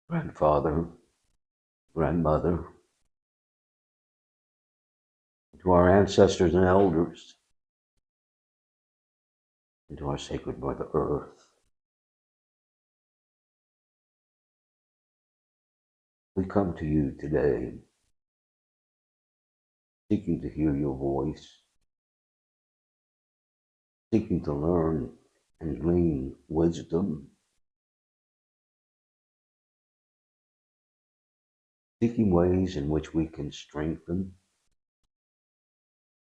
grandfather, grandmother, to our ancestors and elders, and to our sacred Mother Earth. We come to you today, seeking to hear your voice, seeking to learn and glean wisdom, seeking ways in which we can strengthen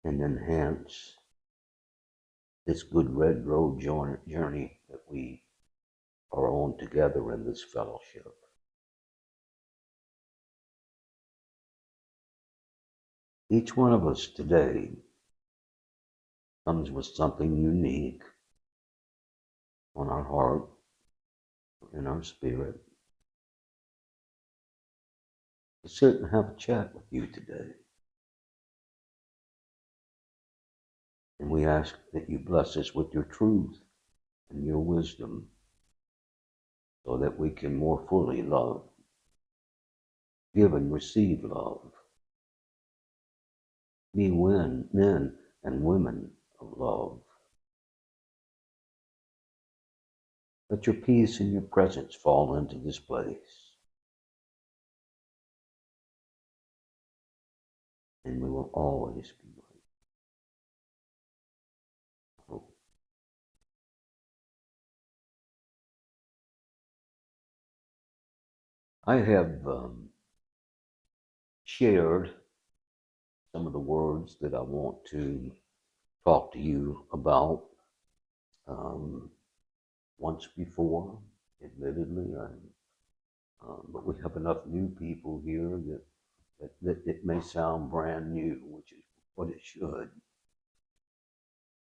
and enhance this good red road journey that we are on together in this fellowship. Each one of us today comes with something unique on our heart, in our spirit, to sit and have a chat with you today. And we ask that you bless us with your truth and your wisdom so that we can more fully love, give and receive love, be men and women of love. Let your peace and your presence fall into this place, and we will always be grateful. I have shared some of the words that I want to talk to you about once before, admittedly, but we have enough new people here that it may sound brand new, which is what it should.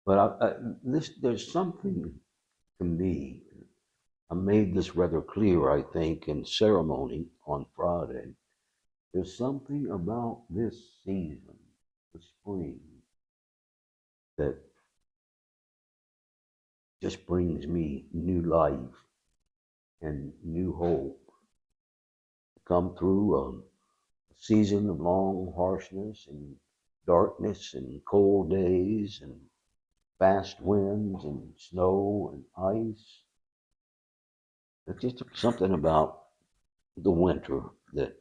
But there's something to me. I made this rather clear, I think, in ceremony on Friday. There's something about this season, the spring, that just brings me new life and new hope. Come through a season of long harshness and darkness and cold days and fast winds and snow and ice. There's just something about the winter that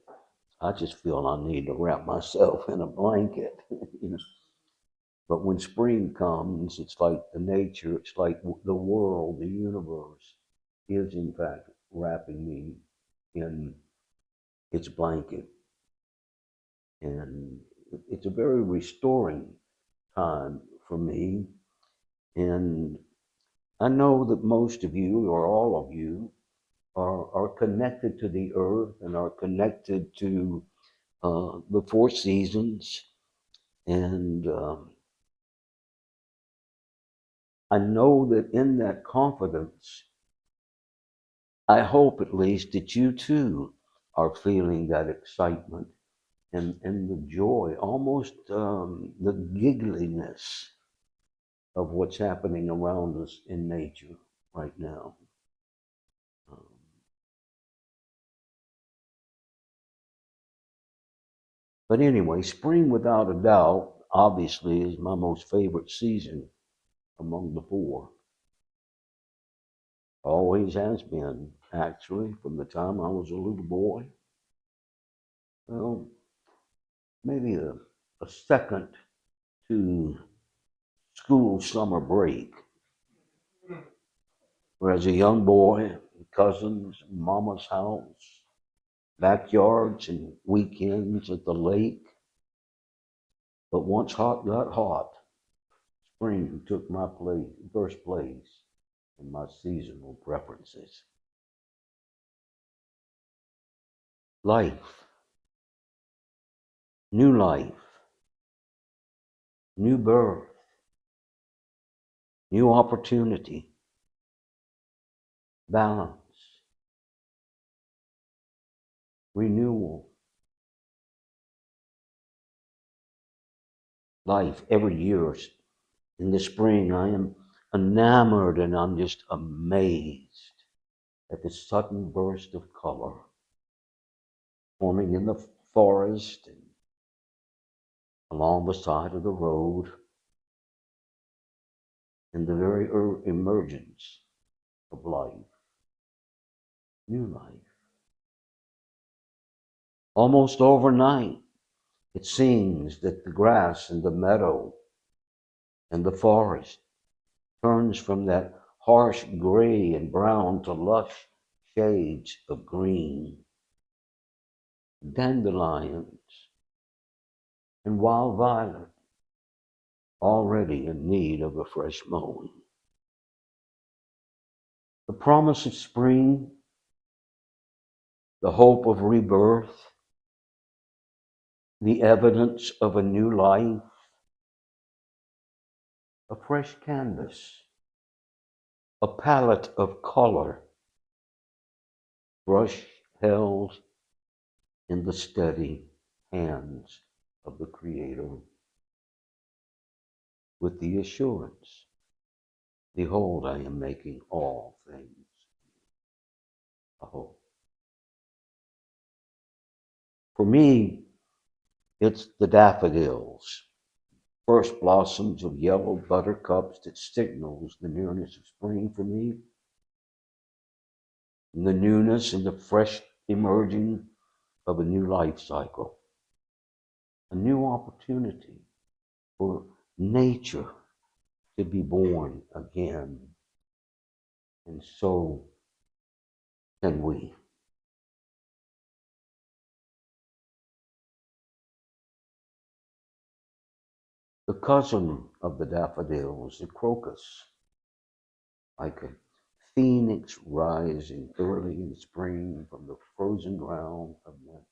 I just feel I need to wrap myself in a blanket. But when spring comes, it's like the nature, it's like the world, the universe is in fact wrapping me in its blanket. And it's a very restoring time for me. And I know that most of you, or all of you, are connected to the earth and are connected to the four seasons. And I know that in that confidence, I hope at least that you too are feeling that excitement and the joy, almost the giggliness of what's happening around us in nature right now. Um, but anyway, spring without a doubt, obviously, is my most favorite season among the four. Always has been, actually, from the time I was a little boy. Well, maybe a second to school summer break, where as a young boy, cousins, mama's house, backyards and weekends at the lake. But once hot got hot, spring took my place, first place in my seasonal preferences. Life, new life, new birth, new opportunity, balance, renewal. Life every year. In the spring, I am enamored and I'm just amazed at the sudden burst of color forming in the forest and along the side of the road, in the very emergence of life, new life. Almost overnight, it seems that the grass in the meadow and the forest turns from that harsh gray and brown to lush shades of green. Dandelions and wild violet already in need of a fresh mowing. The promise of spring, the hope of rebirth, the evidence of a new life, a fresh canvas, a palette of color, brush held in the steady hands of the Creator, with the assurance, behold, I am making all things a whole. For me, it's the daffodils, first blossoms of yellow buttercups that signals the nearness of spring for me, and the newness and the fresh emerging of a new life cycle, a new opportunity for nature to be born again. And so can we. The cousin of the daffodils, the crocus, like a phoenix rising early in spring from the frozen ground of winter.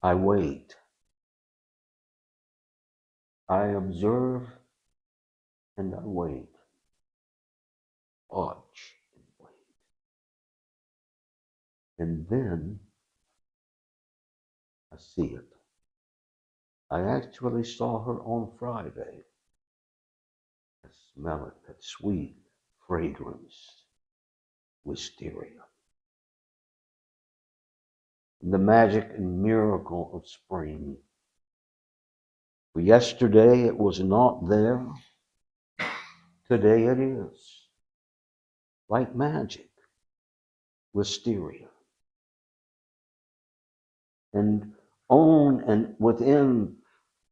I wait. I observe and I wait. Watch and wait. And then I see it. I actually saw her on Friday. I smell it, that sweet fragrance, wisteria. The magic and miracle of spring. For yesterday it was not there. Today it is. Like magic, wisteria. And on and within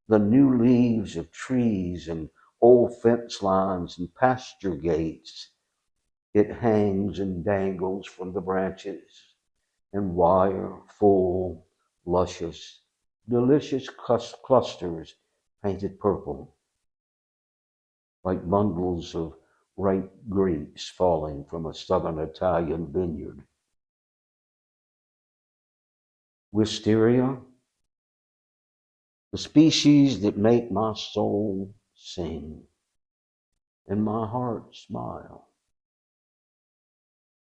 the new leaves of trees and old fence lines and pasture gates, it hangs and dangles from the branches and wire full, luscious, delicious clusters painted purple, like bundles of ripe grapes falling from a southern Italian vineyard. Wisteria, the species that make my soul sing and my heart smile.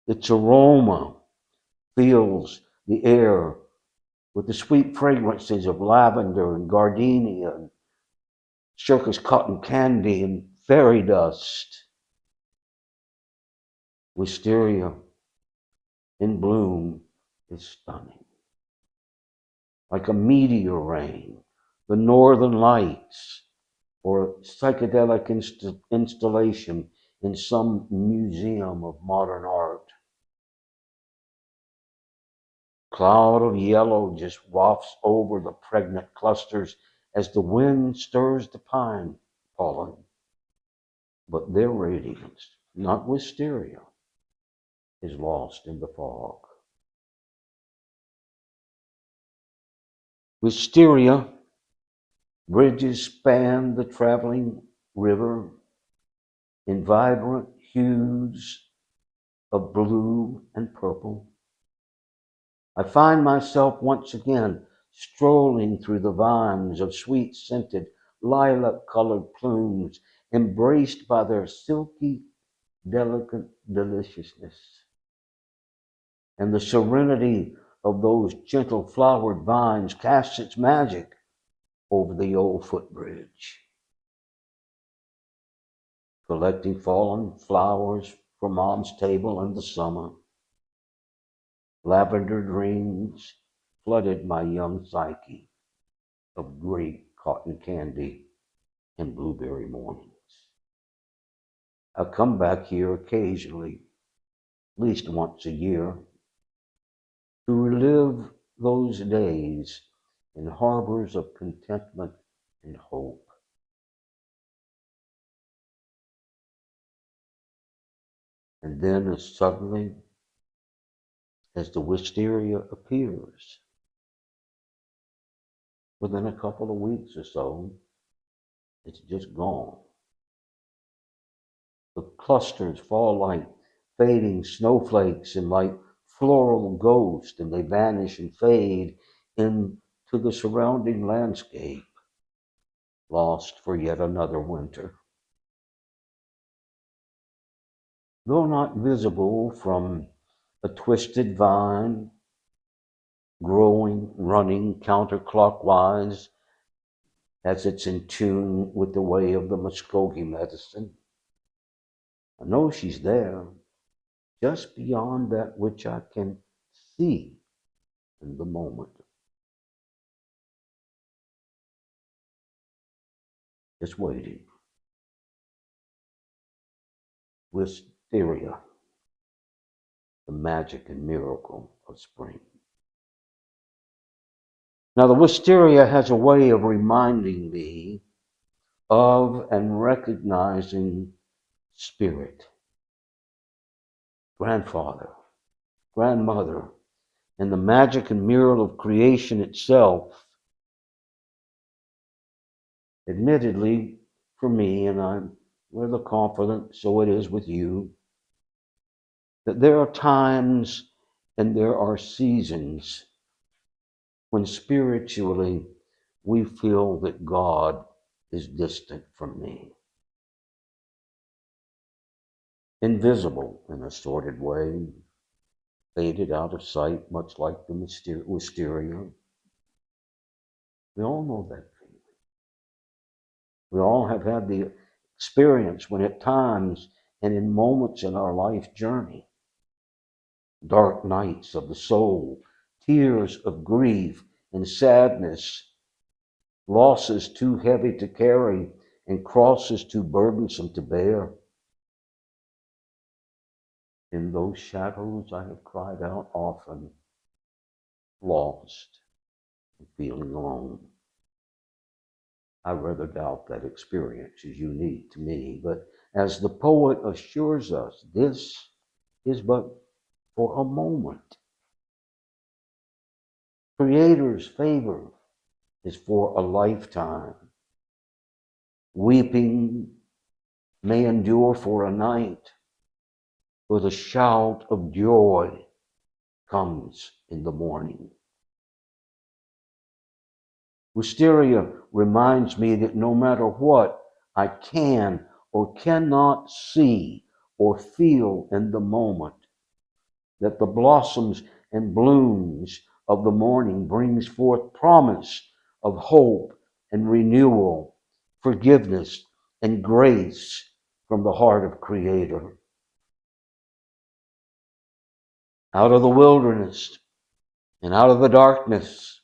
Its aroma fills the air with the sweet fragrances of lavender and gardenia and circus cotton candy and fairy dust. Wisteria in bloom is stunning. Like a meteor rain, the northern lights, or a psychedelic installation in some museum of modern art. Cloud of yellow just wafts over the pregnant clusters as the wind stirs the pine pollen. But their radiance, not wisteria, is lost in the fog. Wisteria bridges span the traveling river in vibrant hues of blue and purple. I find myself once again strolling through the vines of sweet scented lilac colored plumes, embraced by their silky, delicate deliciousness. And the serenity of those gentle flowered vines casts its magic over the old footbridge. Collecting fallen flowers for Mom's table in the summer. Lavender dreams flooded my young psyche of great cotton candy and blueberry mornings. I come back here occasionally, at least once a year, to relive those days in harbors of contentment and hope. And then as suddenly as the wisteria appears, within a couple of weeks or so, it's just gone. The clusters fall like fading snowflakes and like floral ghosts, and they vanish and fade into the surrounding landscape, lost for yet another winter. Though not visible from a twisted vine, growing, running counterclockwise as it's in tune with the way of the Muskogee medicine, I know she's there, just beyond that which I can see in the moment. Just waiting. Wisteria, the magic and miracle of spring. Now, the wisteria has a way of reminding me of and recognizing spirit, grandfather, grandmother, and the magic and miracle of creation itself. Admittedly, for me, and I'm rather confident, so it is with you, that there are times and there are seasons when spiritually we feel that God is distant from me, invisible in a sordid way, faded out of sight, much like the wisteria. We all know that feeling. We all have had the experience when at times and in moments in our life journey, dark nights of the soul, tears of grief and sadness, losses too heavy to carry and crosses too burdensome to bear. In those shadows I have cried out often, lost and feeling alone. I rather doubt that experience is unique to me, but as the poet assures us, this is but for a moment. Creator's favor is for a lifetime. Weeping may endure for a night, but a shout of joy comes in the morning. Wisteria reminds me that no matter what I can or cannot see or feel in the moment, that the blossoms and blooms of the morning brings forth promise of hope and renewal, forgiveness and grace from the heart of Creator. Out of the wilderness and out of the darkness,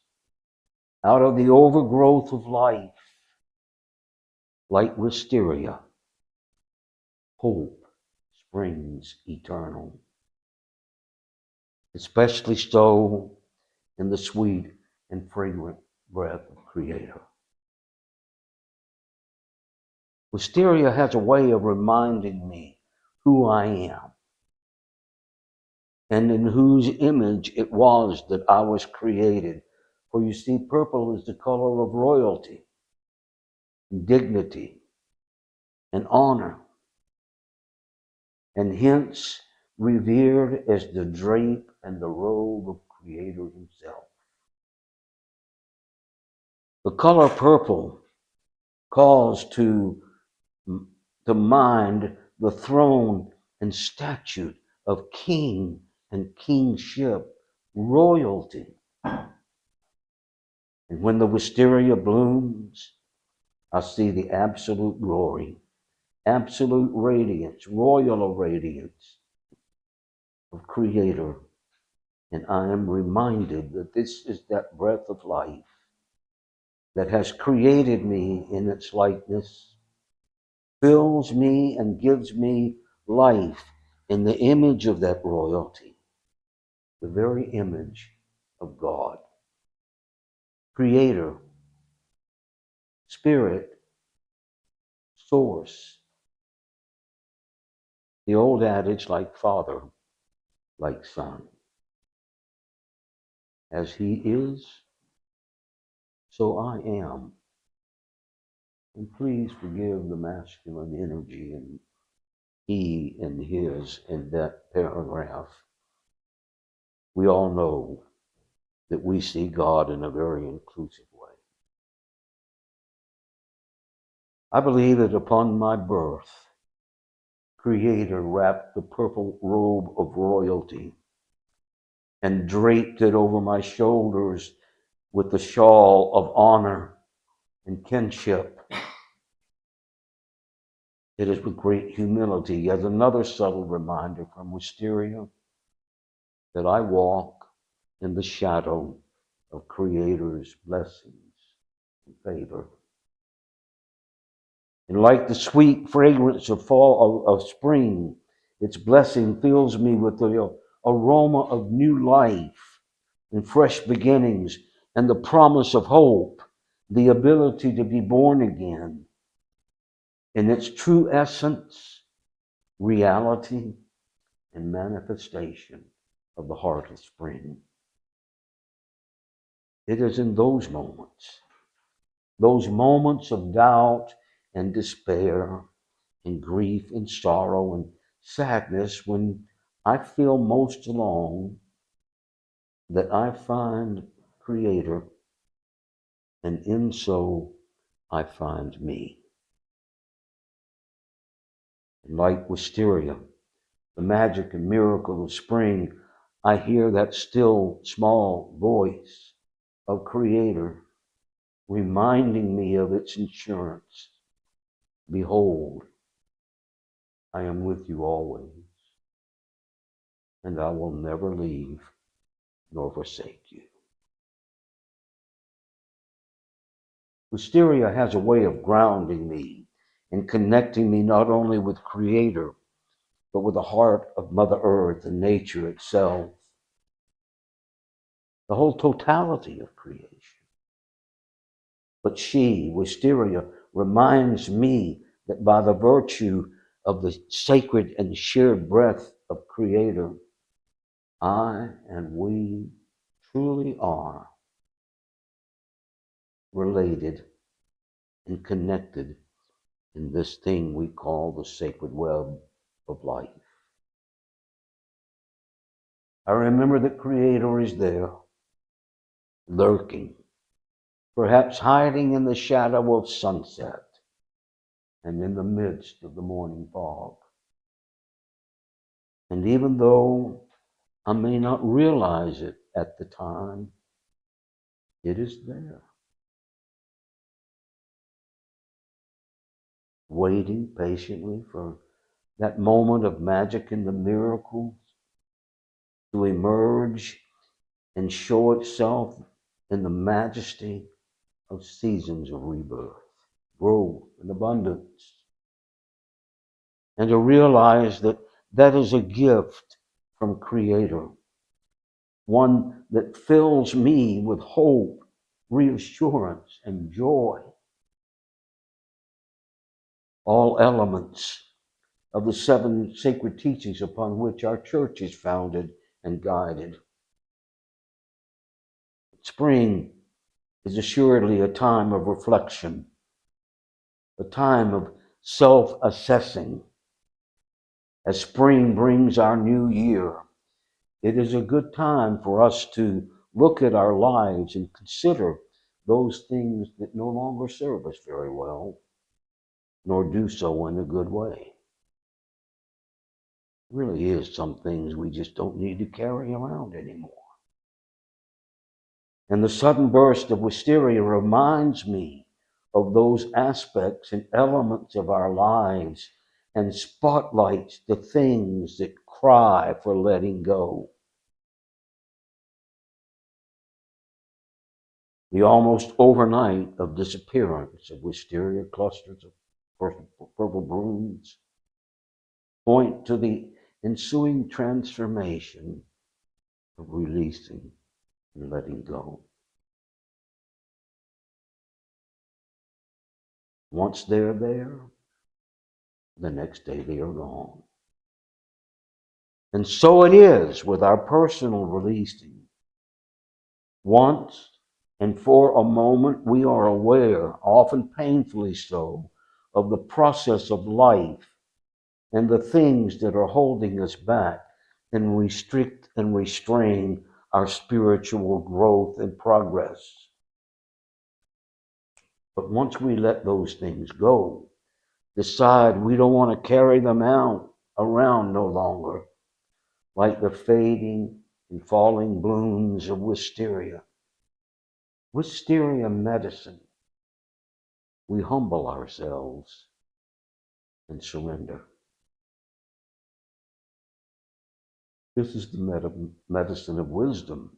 out of the overgrowth of life, like wisteria, hope springs eternal, especially so in the sweet and fragrant breath of Creator. Wisteria has a way of reminding me who I am and in whose image it was that I was created. For you see, purple is the color of royalty, dignity, and honor, and hence revered as the drape and the robe of Creator Himself. The color purple calls to mind the throne and statute of king and kingship, royalty. And when the wisteria blooms, I see the absolute glory, absolute radiance, royal radiance of Creator And I am reminded that this is that breath of life that has created me in its likeness, fills me and gives me life in the image of that royalty, the very image of God, Creator, Spirit, Source. The old adage, like Father, like Son. As He is, so I am. And please forgive the masculine energy and he and his in that paragraph. We all know that we see God in a very inclusive way. I believe that upon my birth, Creator wrapped the purple robe of royalty and draped it over my shoulders with the shawl of honor and kinship. It is with great humility, yet another subtle reminder from Wisteria, that I walk in the shadow of Creator's blessings and favor. And like the sweet fragrance of fall of spring, its blessing fills me with the aroma of new life and fresh beginnings and the promise of hope, the ability to be born again in its true essence, reality, and manifestation of the heart of spring. It is in those moments of doubt and despair and grief and sorrow and sadness, when I feel most alone, that I find Creator, and in so I find me. And like Wisteria, the magic and miracle of spring, I hear that still small voice of Creator reminding me of its insurance. Behold, I am with you always, and I will never leave nor forsake you. Wisteria has a way of grounding me and connecting me not only with Creator, but with the heart of Mother Earth and nature itself, the whole totality of creation. But she, Wisteria, reminds me that by the virtue of the sacred and shared breath of Creator, I and we truly are related and connected in this thing we call the sacred web of life. I remember that Creator is there, lurking, perhaps hiding in the shadow of sunset and in the midst of the morning fog. And even though I may not realize it at the time, it is there, waiting patiently for that moment of magic and the miracles to emerge and show itself in the majesty of seasons of rebirth, growth, and abundance. And to realize that that is a gift from Creator, one that fills me with hope, reassurance, and joy. All elements of the 7 sacred teachings upon which our church is founded and guided. Spring is assuredly a time of reflection, a time of self-assessing. As spring brings our new year, it is a good time for us to look at our lives and consider those things that no longer serve us very well, nor do so in a good way. Really is some things we just don't need to carry around anymore. And the sudden burst of wisteria reminds me of those aspects and elements of our lives and spotlights the things that cry for letting go. The almost overnight of disappearance of wisteria clusters of purple blooms point to the ensuing transformation of releasing and letting go. Once they're there, the next day they are gone. And so it is with our personal releasing. Once and for a moment we are aware, often painfully so, of the process of life and the things that are holding us back and restrict and restrain our spiritual growth and progress. But once we let those things go, decide we don't want to carry them out around no longer, like the fading and falling blooms of wisteria. Wisteria medicine. We humble ourselves and surrender. This is the medicine of wisdom,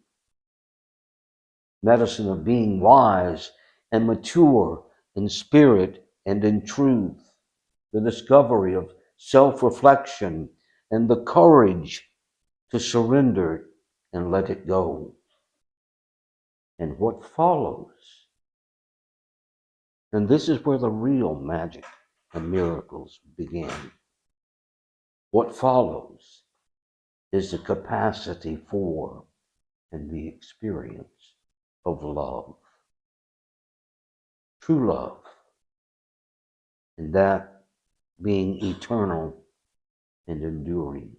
medicine of being wise and mature in spirit and in truth, the discovery of self-reflection and the courage to surrender and let it go. And what follows, and this is where the real magic and miracles begin. What follows is the capacity for and the experience of love, true love, and that being eternal and enduring.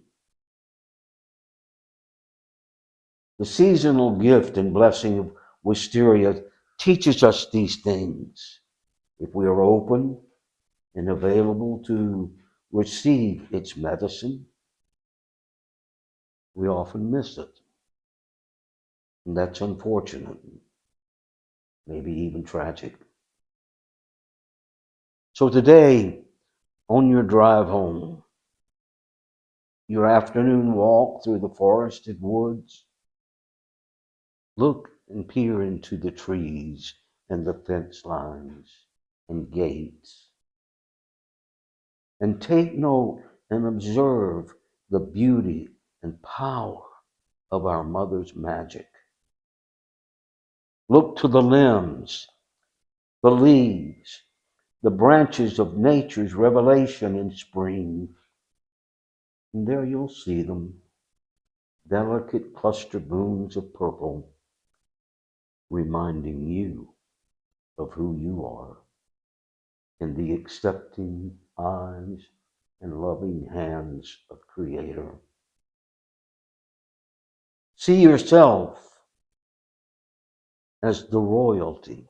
The seasonal gift and blessing of wisteria teaches us these things. If we are open and available to receive its medicine, we often miss it. And that's unfortunate, maybe even tragic. So today, on your drive home, your afternoon walk through the forested woods, look and peer into the trees and the fence lines and gates, and take note and observe the beauty and power of our mother's magic. Look to the limbs, the leaves, the branches of nature's revelation in spring. And there you'll see them, delicate cluster blooms of purple, reminding you of who you are in the accepting eyes and loving hands of Creator. See yourself as the royalty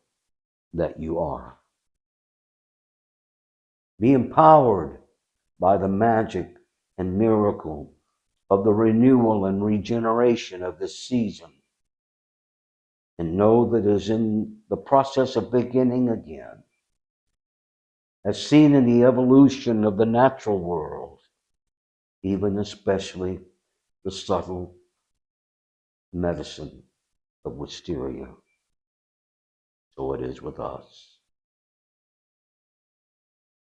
that you are. Be empowered by the magic and miracle of the renewal and regeneration of this season. And know that it is in the process of beginning again, as seen in the evolution of the natural world, even especially the subtle medicine of wisteria. So it is with us.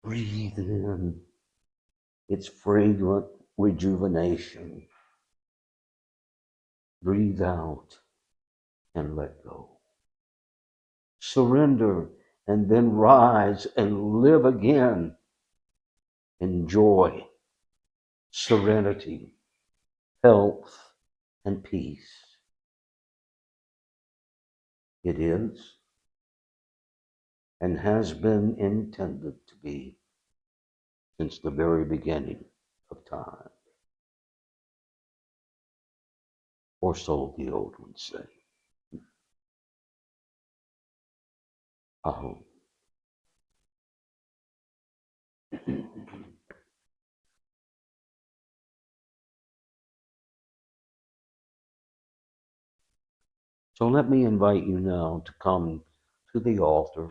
Breathe in its fragrant rejuvenation. Breathe out and let go. Surrender and then rise and live again in joy, serenity, health, and peace. It is and has been intended to be since the very beginning of time. Or so the old ones say. Ahom. So let me invite you now to come to the altar.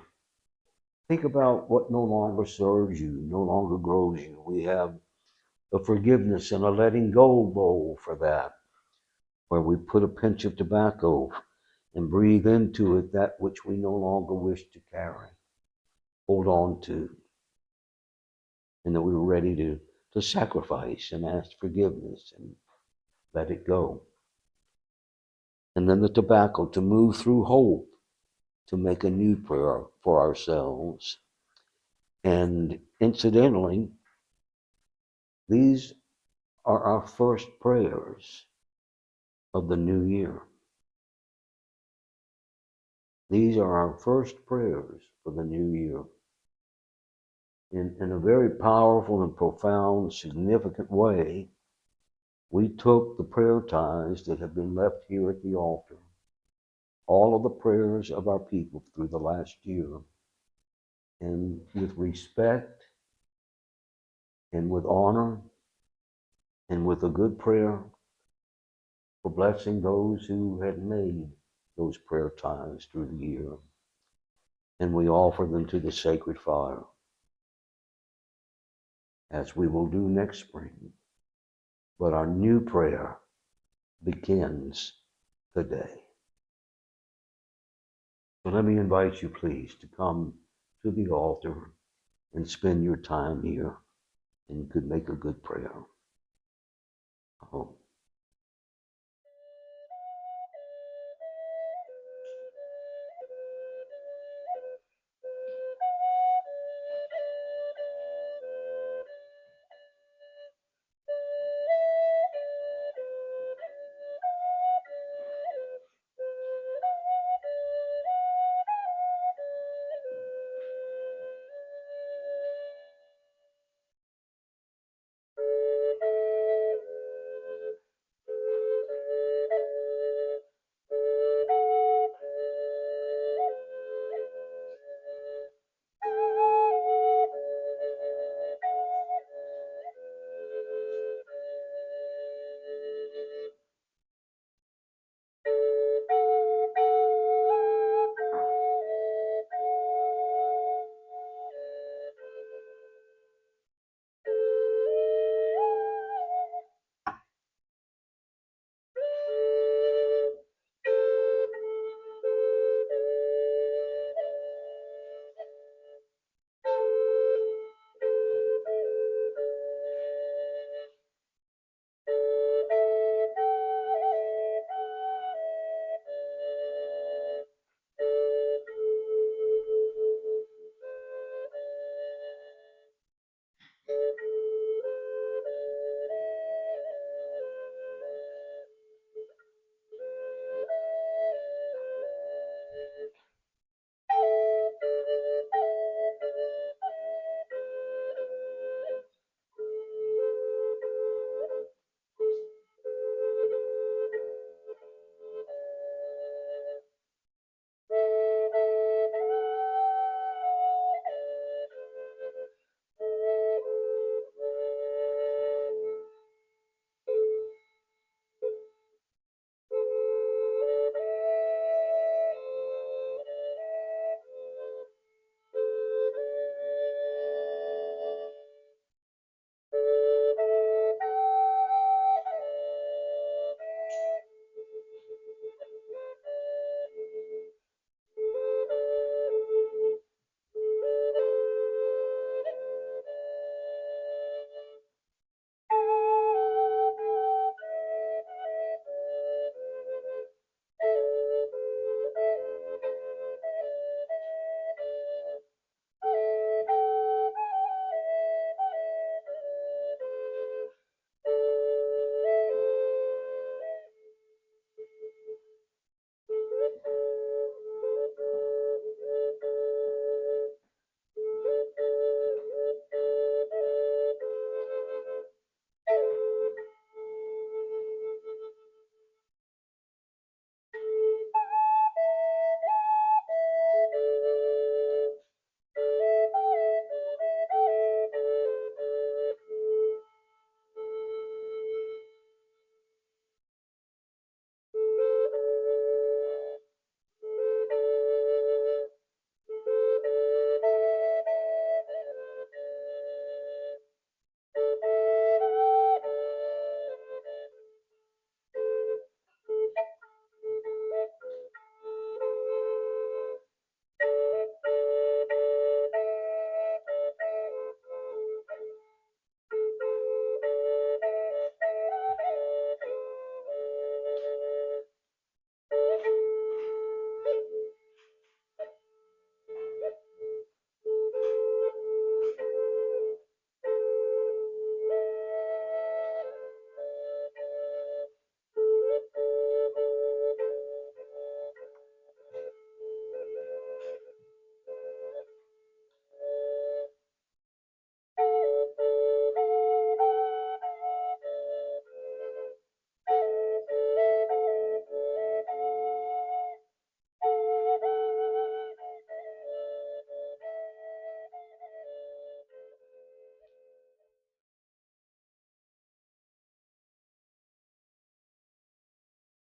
Think about what no longer serves you, no longer grows you. We have a forgiveness and a letting go bowl for that, where we put a pinch of tobacco and breathe into it that which we no longer wish to carry, hold on to, and that we're ready to sacrifice and ask forgiveness and let it go. And then the tobacco to move through hope, to make a new prayer for ourselves. And incidentally, these are our first prayers of the new year. These are our first prayers for the new year. In a very powerful and profound, significant way, we took the prayer ties that have been left here at the altar, all of the prayers of our people through the last year, and with respect and with honor and with a good prayer for blessing those who had made those prayer ties through the year. And we offer them to the sacred fire, as we will do next spring. But our new prayer begins today. So let me invite you, please, to come to the altar and spend your time here, and you could make a good prayer. I hope.